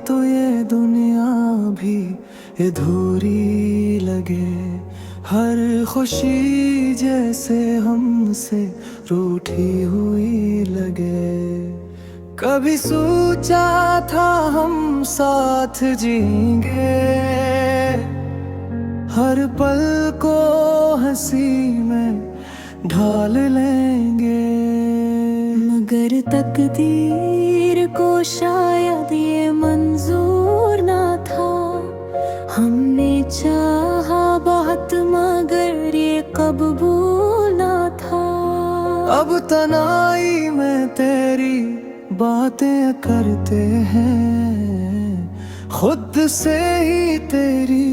तो ये दुनिया भी अधूरी लगे। हर खुशी जैसे हमसे रूठी हुई लगे। कभी सोचा था हम साथ जीएंगे, हर पल को हंसी में ढाल लेंगे। मगर तकदीर को शायद ये मंजूर ना था। हमने चाहा बहुत मगर ये कब भूलना था। अब तन्हाई में तेरी बातें करते हैं, खुद से ही तेरी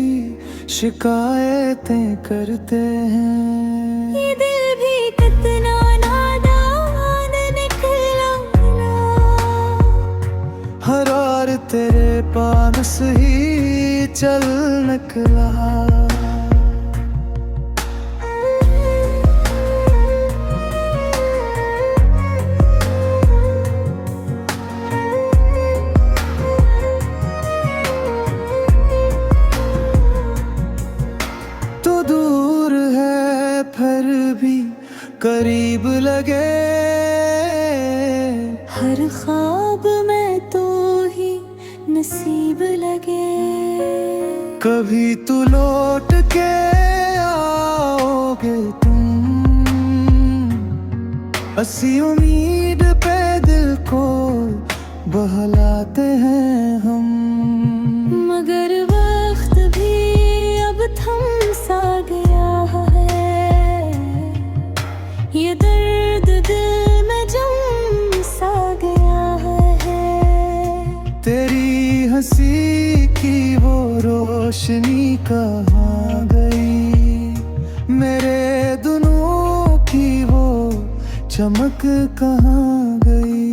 शिकायतें करते हैं। ये दिल भी कितना नादान निकला। हर और तेरे पास ही चल निकला। तो दूर है फिर भी करीब लगे। हर ख्वाब में तो ही नसीब लगे। कभी तू लौट के आओगे तुम, ऐसी उम्मीद पे दिल को बहलाते हैं हम। मगर वक्त भी अब थम सा गया है। ये दर्द दिल में जम सा गया है। तेरी हंसी की वो रोशनी कहाँ गई, मेरे दुनों की वो चमक कहाँ गई।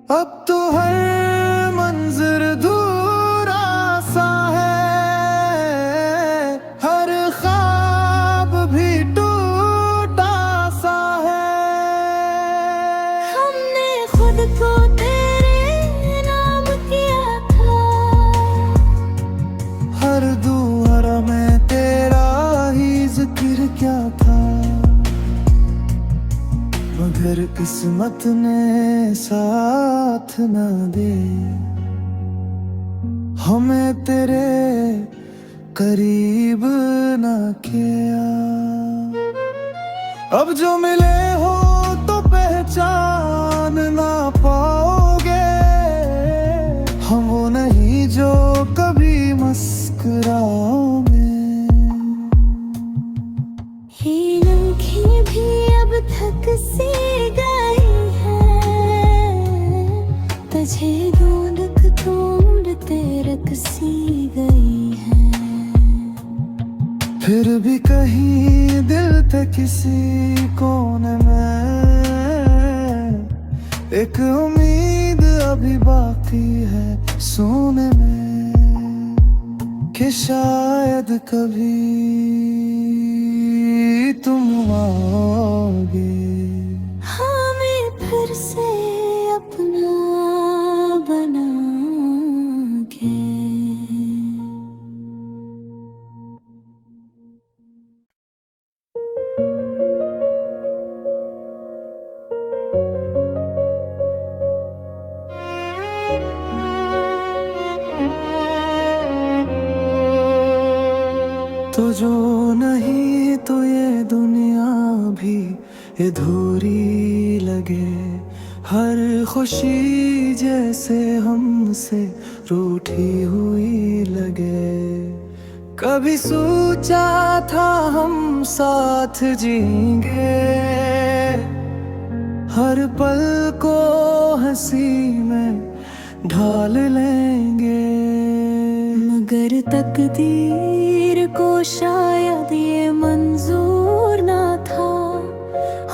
अब तो हर मंजर धूरा सा है, हर ख्वाब भी टूटा सा है। हमने खुद को तेरे नाम किया था। हर दुआरा में तेरा ही जिक्र क्या था। मगर किस्मत ने साथ न दे, हमें तेरे करीब न किया। अब जो मिले हो तो पहचान ना पाओगे। हम वो नहीं जो कभी मुस्कुराओगे। ये लम्हे भी अब थक सी गई है। तुझे ढूंढते रख सी गई है। फिर भी कहीं दिल पे किसी कोने में एक उम्मीद अभी बाकी है सोने में, कि शायद कभी तुम आओगे। हमें फिर से अपना बना के। तो जो नहीं तो ये दुनिया भी अधूरी लगे। हर खुशी जैसे हमसे रूठी हुई लगे। कभी सोचा था हम साथ जीएंगे, हर पल को हंसी में ढाल लेंगे। मगर तकदीर को शायद ये मंजूर ना था।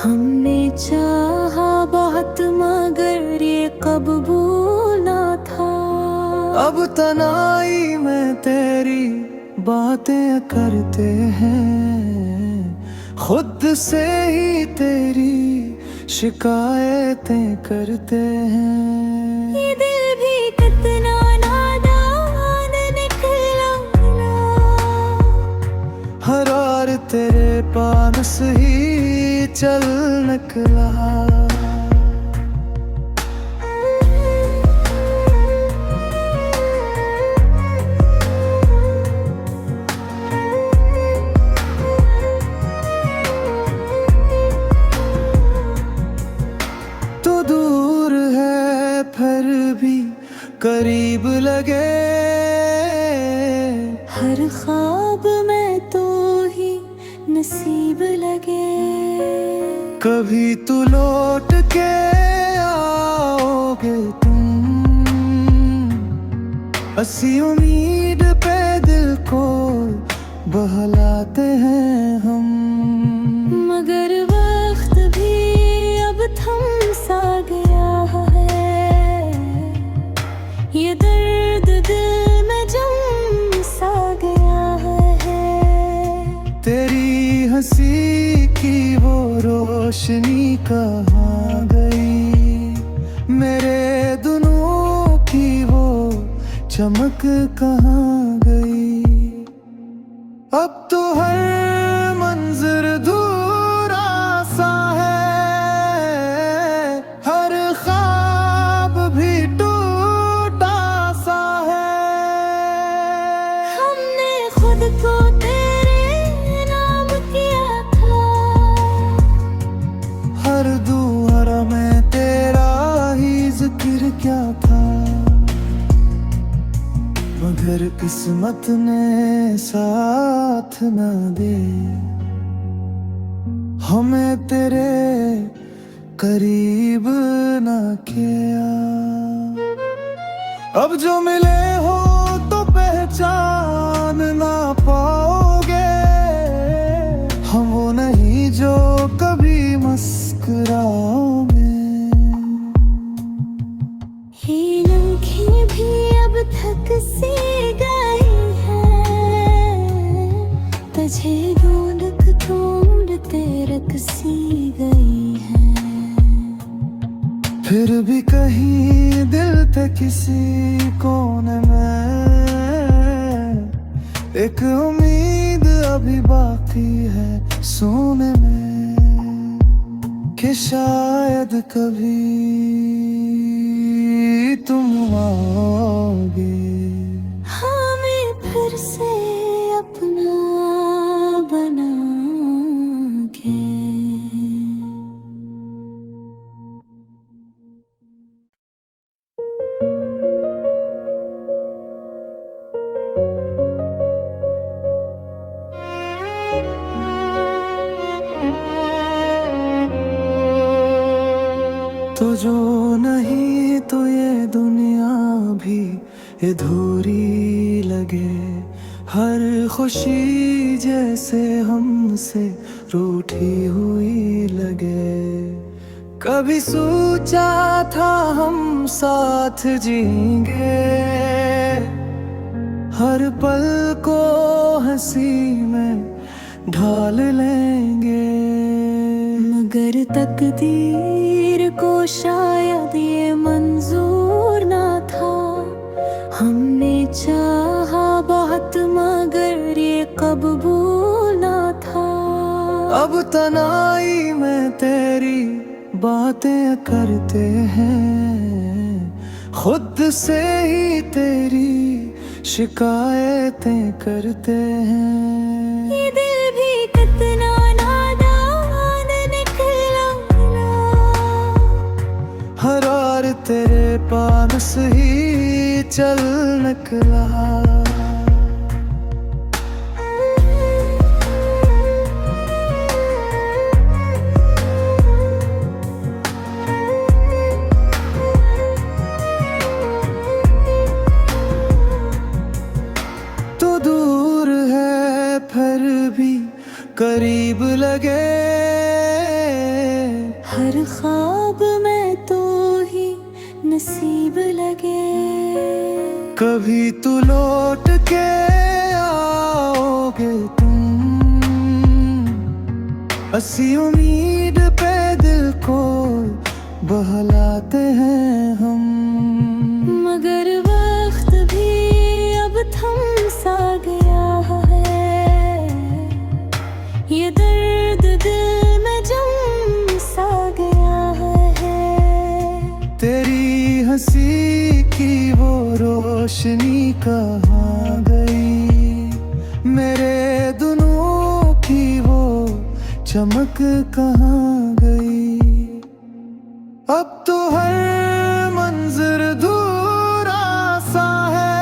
हमने चाहा बहुत मगर ये कब भूलना था। अब तन्हाई में तेरी बातें करते हैं, खुद से ही तेरी शिकायतें करते हैं। ये दिल भी कितना पास ही चल निकला। तो दूर है फिर भी करीब लगे, हर ख्वाब में तो ही नसीब लगे। कभी तू लौट के आओगे तुम, ऐसी उम्मीद पे दिल को बहलाते हैं हम। मगर वक्त भी अब थम सा गया है, ये दर्द दिल में जम सा गया है। तेरी हंसी की वो रोशनी कहाँ गई, मेरे दुनों की वो चमक कहाँ गई। अब तो हर मंजर धूरा सा है, हर ख्वाब भी टूटा सा है। हमने खुद को तेरे नाम किया था, हर दुआरा में तेरा ही जिक्र क्या था। मगर किस्मत ने साथ न दे, हमें तेरे करीब न किया। अब जो मिले हो तो पहचान ना पाओगे, हम वो नहीं जो कभी मुस्कुराओगे। ये लम्हे भी अब थक सी गई है, तुझे ढूंढते रख सी गई है। फिर भी कहीं दिल थे किसी कोने में एक उम्मीद अभी बाकी है सोने में, कि शायद कभी तुम आओगे। हमें फिर से अपना बना के। तो जो नहीं तो ये दुनिया भी अधूरी लगे, हर खुशी जैसे हमसे रूठी हुई लगे। कभी सोचा था हम साथ जीएंगे, हर पल को हंसी में ढाल लेंगे। मगर तकदीर को शायद ये मंजूर ना था, हमने चाहा बहुत मगर ये कबूल ना था। अब तन्हाई में तेरी बातें करते हैं, खुद से ही तेरी शिकायतें करते हैं। ये दिल भी कितना नादान निकला, हर और तेरे पास ही चल निकला। तो दूर है फिर भी करीब लगे, हर ख्वाब में तो ही नसीब लगे। कभी तू लौट के आओगे तुम, ऐसी उम्मीद पे दिल को बहलाते हैं हम। मगर वक्त भी अब थम सा गया है, ये दर्द की वो रोशनी कहाँ गई, मेरे दुनों की वो चमक कहाँ गई। अब तो हर मंजर धूरा सा है,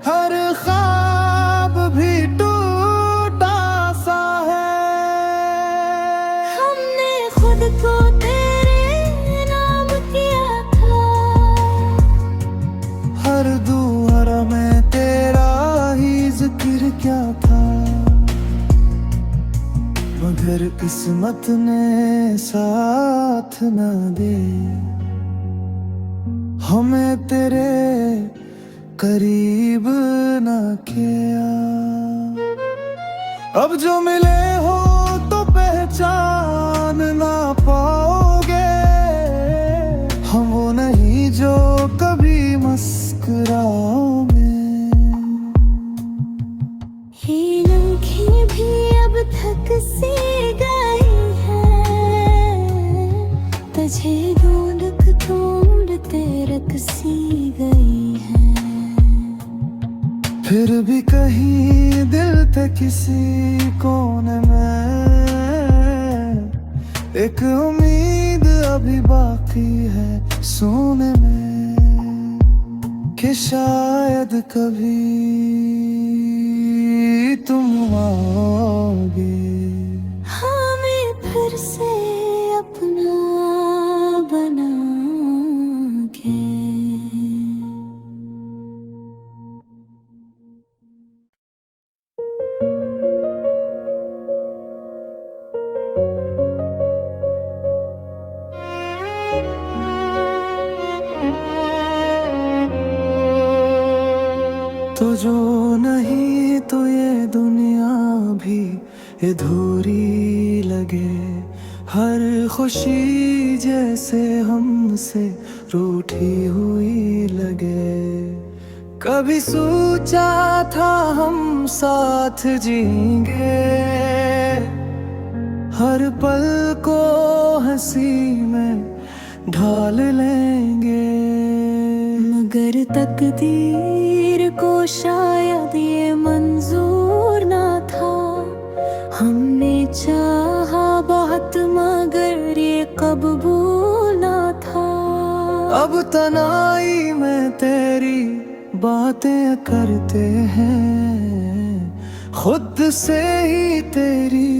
हर ख्वाब भी टूटा सा है। हमने खुद को तेरे नाम किया था, हर दुआरा में तेरा ही जिक्र क्या था, मगर किस्मत ने साथ न दे हमें तेरे करीब न किया। अब जो मिले हो तो पहचान ना पाओगे, हम वो नहीं जो कभी मुस्कुराओगे। ये लम्हे भी अब थक सी गई है, तुझे ढूंढते रख सी गई है। फिर भी कहीं दिल थे किसी कोने में एक उम्मीद अभी बाकी है सोने में, कि शायद कभी तुम आओगे हमें फिर से अपना बना के। तो जो नहीं तो ये दुनिया भी अधूरी लगे, हर खुशी जैसे हमसे रूठी हुई लगे। कभी सोचा था हम साथ जीएंगे, हर पल को हंसी में ढाल लेंगे, मगर तकदीर को शायद ये मंजूर ना था। हमने चाहा बहुत मगर ये कबूल ना था। अब तन्हाई में तेरी बातें करते हैं, खुद से ही तेरी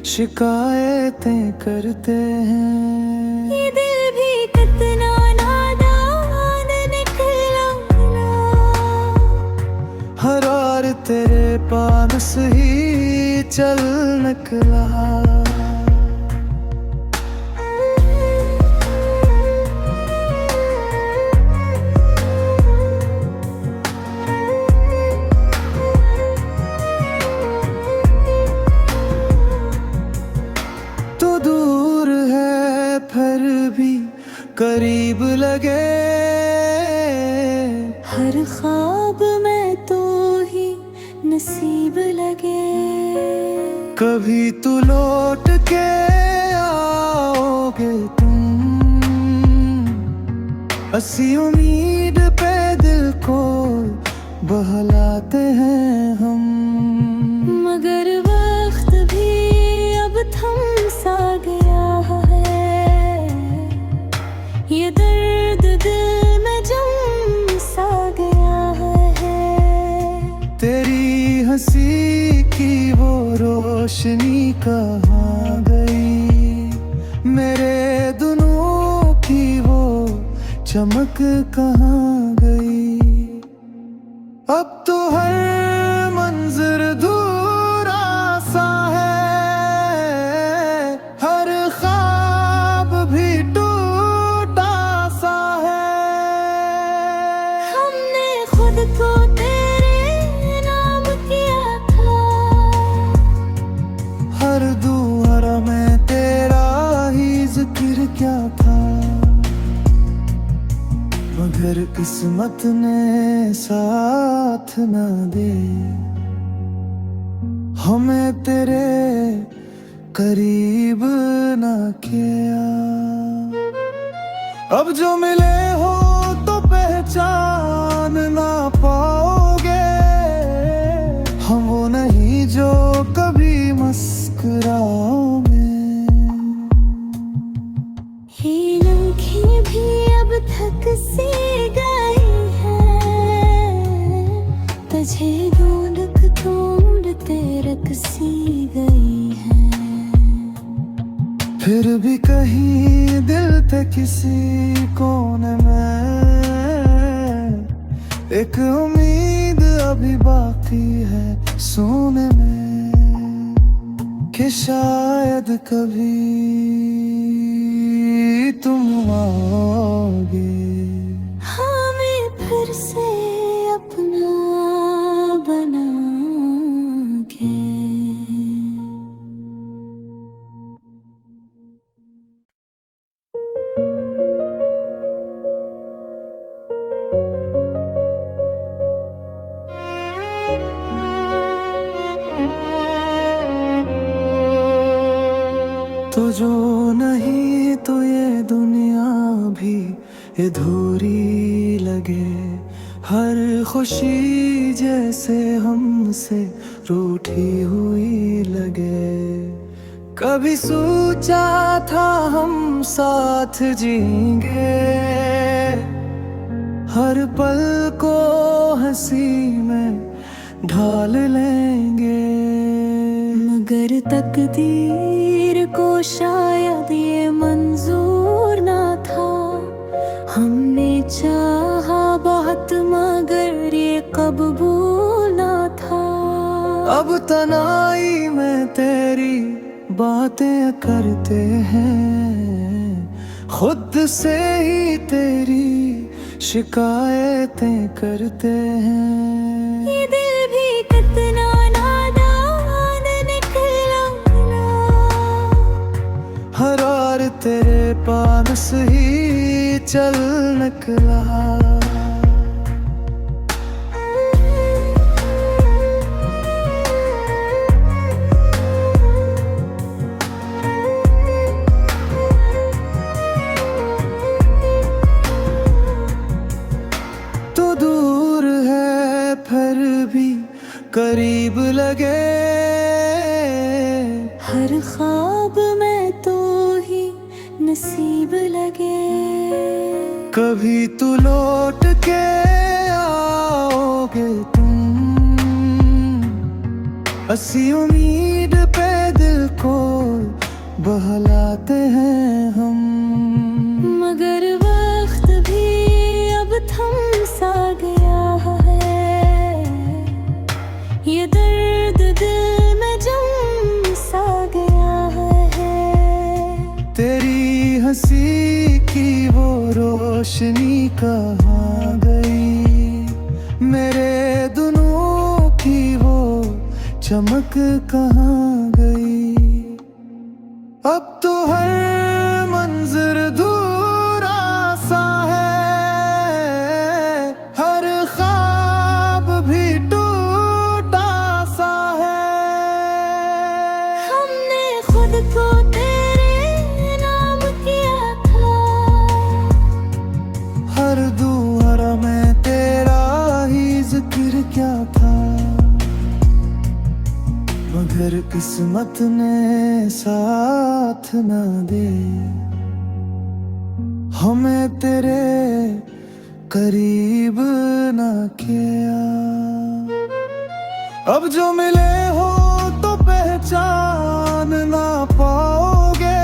शिकायतें करते हैं। ये दिल भी कितना नादान निकला, हर और तेरे पास ही चल निकला। तो दूर है फिर भी करीब लगे, हर ख्वाब में तो ही नसीब लगे। कभी तू लौट के आओगे तुम, ऐसी उम्मीद पे दिल को बहलाते हैं हम। मगर वक्त भी अब थम सा गया है, ये दर्द दिल में जम सा गया है। तेरी हंसी की वो रोशनी कहाँ गई, मेरे दुनों की वो चमक कहाँ गई। अब तो हर मंजर धूरा सा है, हर ख्वाब भी टूटा सा है। हमने खुद को तेरे नाम किया था, हर दुआरा में तेरा ही जिक्र क्या था, मगर किस्मत ने साथ न दे हमें तेरे करीब न किया। अब जो मिले हो तुझे ढूंढते रकसी गई है। फिर भी कहीं दिल थे किसी कोने में एक उम्मीद अभी बाकी है सोने में, कि शायद कभी तुम आओगे। हमें फिर से अपना बना के। तो जो नहीं तो ये दुनिया भी अधूरी लगे, हर खुशी जैसे हमसे रूठी हुई लगे। कभी सोचा था हम साथ जीएंगे, हर पल को हंसी में ढाल लेंगे। मगर तकदीर को शायद ये मंजूर ना था, हमने चाहा बहुत मगर ये कबूल ना था। अब तन्हाई में तेरी बातें करते हैं, खुद से ही तेरी शिकायतें करते हैं। ये दिल भी कितना नादान निकला, हर और तेरे पास ही चल निकला। तो दूर है फिर भी करीब लगे, हर ख्वाब में तो ही नसीब लगे। कभी तू लौट के आओगे तुम, ऐसी उम्मीद पे दिल को बहलाते हैं हम। मगर वक्त भी अब थम सा गया है, ये दर्द दिल में जम सा गया है। तेरी हंसी की वो रोशनी कहाँ गई, मेरे दुनों की वो चमक कहाँ गई। अब तो हर मंजर धूरा सा है, हर ख्वाब भी टूटा सा है। हमने खुद को तेरे नाम किया था, हर दुआरा में तेरा ही जिक्र क्या था। मगर किस्मत ने साथ न दे, हमें तेरे करीब न किया। अब जो मिले हो तो पहचान ना पाओगे,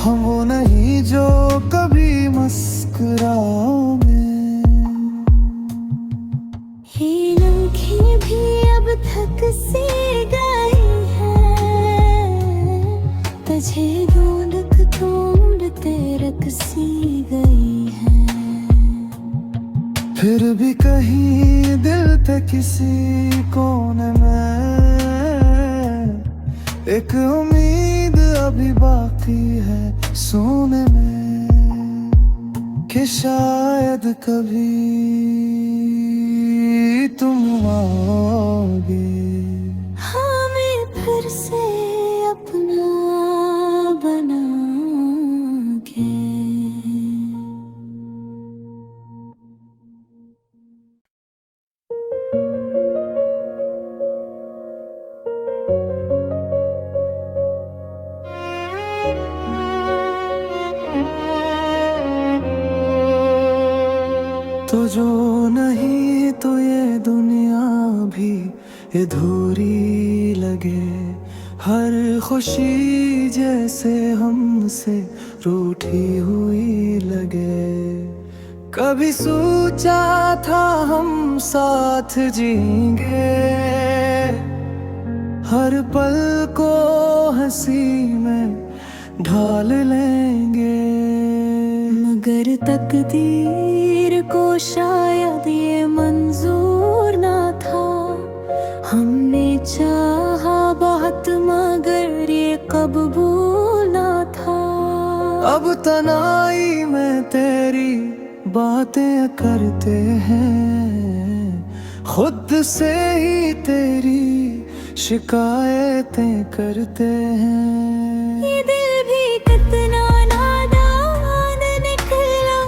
हम वो नहीं जो कभी मुस्कुराओगे। ये लम्हे भी अब थक सी गई है, तुझे ढूंढते रकसी गई है। फिर भी कहीं दिल थे किसी कोने में एक उम्मीद अभी बाकी है सोने में, कि शायद कभी तुम आओगे। हमें फिर से अपना बना के। तो जो नहीं तो ये दुनिया भी अधूरी लगे। हर खुशी जैसे हमसे रूठी हुई लगे। कभी सोचा था हम साथ जीएंगे, हर पल को हंसी में ढाल लेंगे। मगर तकदीर को शायद ये मंजूर ना था। हमने चाहा बहुत मगर ये कब भूलना था। अब तन्हाई में तेरी बातें करते हैं, खुद से ही तेरी शिकायतें करते हैं। ये दिल भी कितना नादान निकला।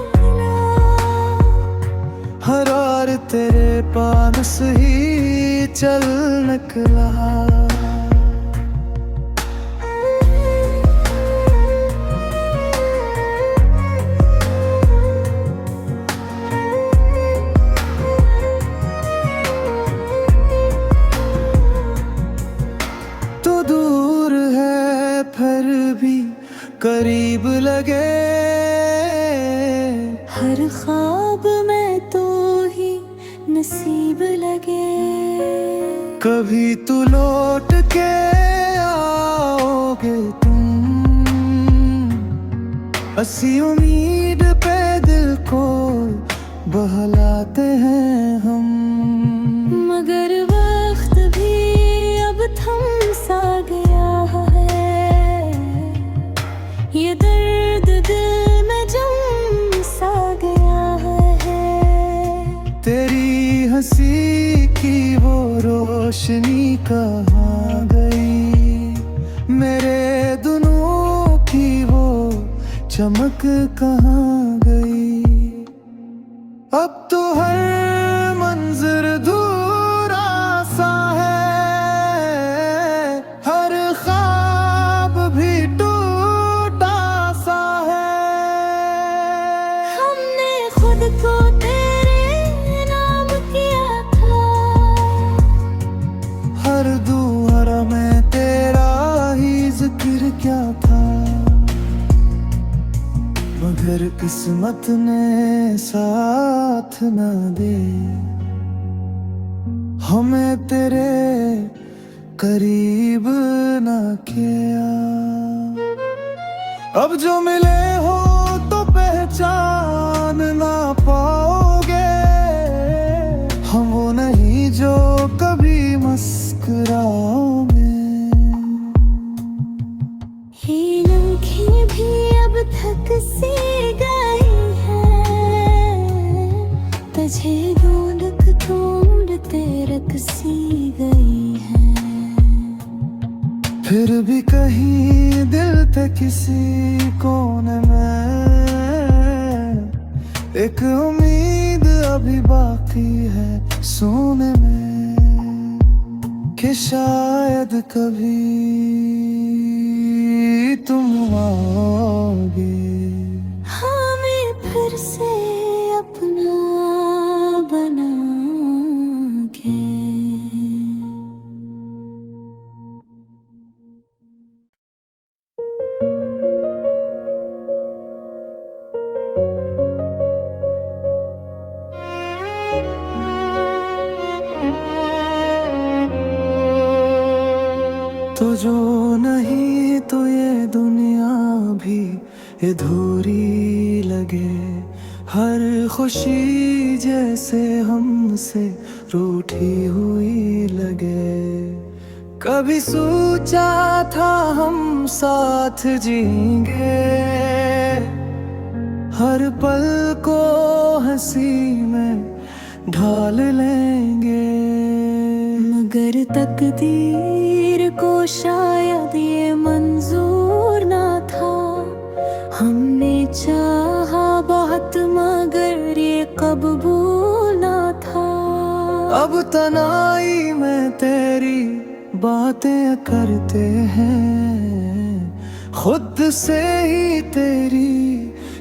हर और तेरे पास ही चल निकला। तो दूर है फिर भी करीब लगे। हर ख्वाब में तो ही नसीब लगे। कभी तू लौट के आओगे तुम, ऐसी उम्मीद पे दिल को बहलाते हैं हम। मगर वक्त भी अब थम सा गया है। ये दर्द दिल में जम सा गया है। तेरी हंसी की वो रोशनी कहाँ गई, मेरे दुनों की वो चमक कहाँ गई। अब तो हर मंजर धूरा सा है, हर ख्वाब भी टूटा सा है। हमने खुद को तेरे नाम किया था। हर दुआरा में तेरा ही जिक्र क्या था। मगर किस्मत ने साथ न दे, हमें तेरे करीब न किया। अब जो मिले हो तो पहचान ना पाओगे। हम वो नहीं जो कभी मुस्कुराओगे। ये लम्हे भी अब थक सी गई है। तुझे ढूंढते रख सी गई है। फिर भी कहीं दिल पे किसी कोने में एक उम्मीद अभी बाकी है सोने में, कि शायद कभी तुम आओगे। हमें फिर से अपना बना के। तो जो नहीं तो ये दुनिया भी अधूरी लगे। हर खुशी जैसे हमसे रूठी हुई लगे। कभी सोचा था हम साथ जीएंगे, हर पल को हंसी में ढाल लेंगे। मगर तकदीर को शायद ये मंजूर ना था। हमने चाहा बहुत मगर ये कब भूलना था। अब तन्हाई में तेरी बातें करते हैं, खुद से ही तेरी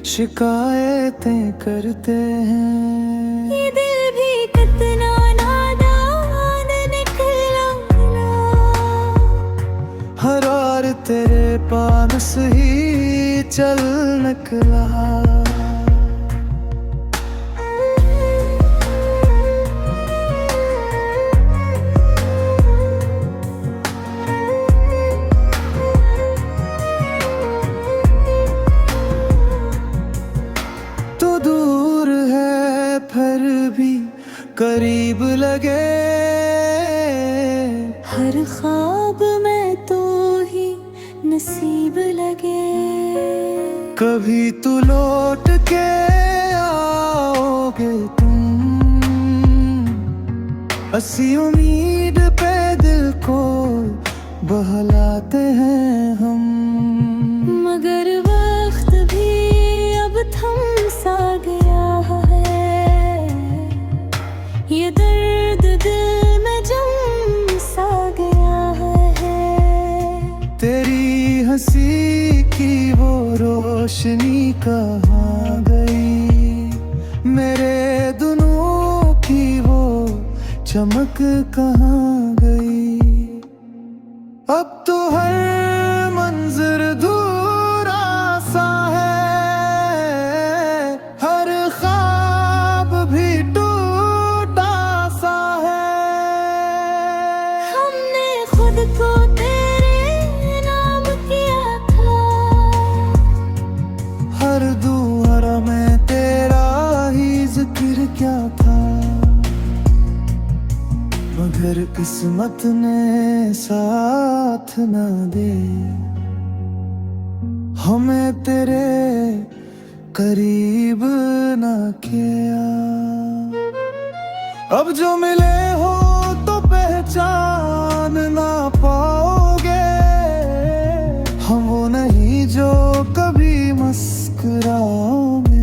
शिकायतें करते हैं। तेरे पास ही चल निकला। तो दूर है फिर भी करीब लगे, हर ख्वाब में तो ही नसीब लगे। कभी तू लौट के आओगे तुम, ऐसी उम्मीद पे दिल को बहलाते हैं हम। मगर वक्त भी अब थम सा गया है, ये दर्द दिल में जम सा गया है। तेरी हंसी की वो रोशनी कहाँ गई, मेरे दुनों की वो चमक कहाँ गई। अब तो हर मंजर धूरा सा है, हर ख्वाब भी टूटा सा है। हमने खुद को तेरे नाम किया था, हर दुआरा में तेरा ही जिक्र क्या था। मगर किस्मत ने साथ न दे, हमें तेरे करीब न किया। अब जो मिले हो तो पहचान ना पाओगे, हम वो नहीं जो कभी मुस्कुराओगे।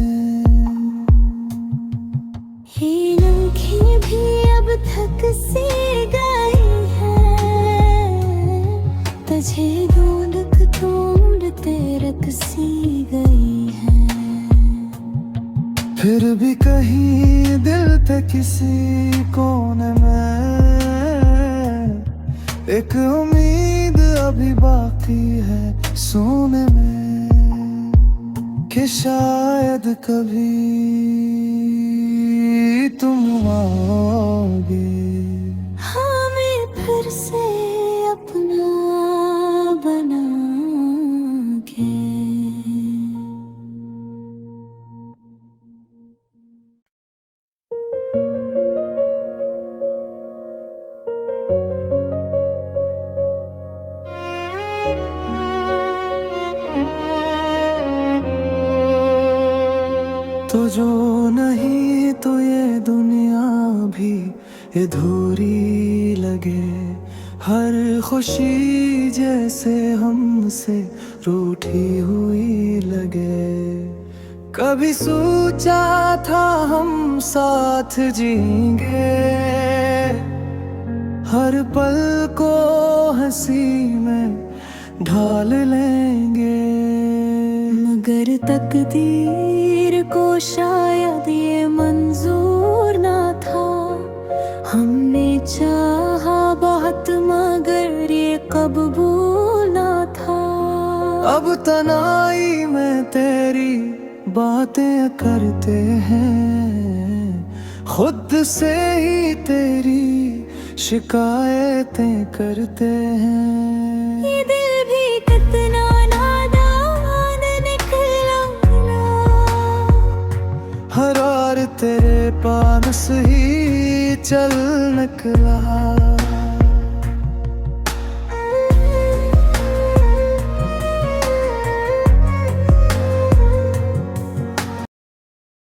ये लम्हे भी अब थक सी गई है, तुझे ढूंढ ढूंढते रख सी गई है। फिर भी कहीं दिल पे किसी कोने में एक उम्मीद अभी बाकी है सोने में, कि शायद कभी तुम आओगे। हमें फिर से अपना बना के। तो जो नहीं तो ये दुनिया भी अधूरी लगे, हर खुशी जैसे हमसे रूठी हुई लगे। कभी सोचा था हम साथ जीएंगे, हर पल को हंसी में ढाल लेंगे। मगर तकदीर को शायद ये मंजूर ना था, हमने चाहा बहुत मगर ये कबूल ना था। अब तन्हाई में तेरी बातें करते हैं, खुद से ही तेरी शिकायतें करते हैं। ये दिल भी कितना नादान निकला, हर और तेरे पास ही चल निकला।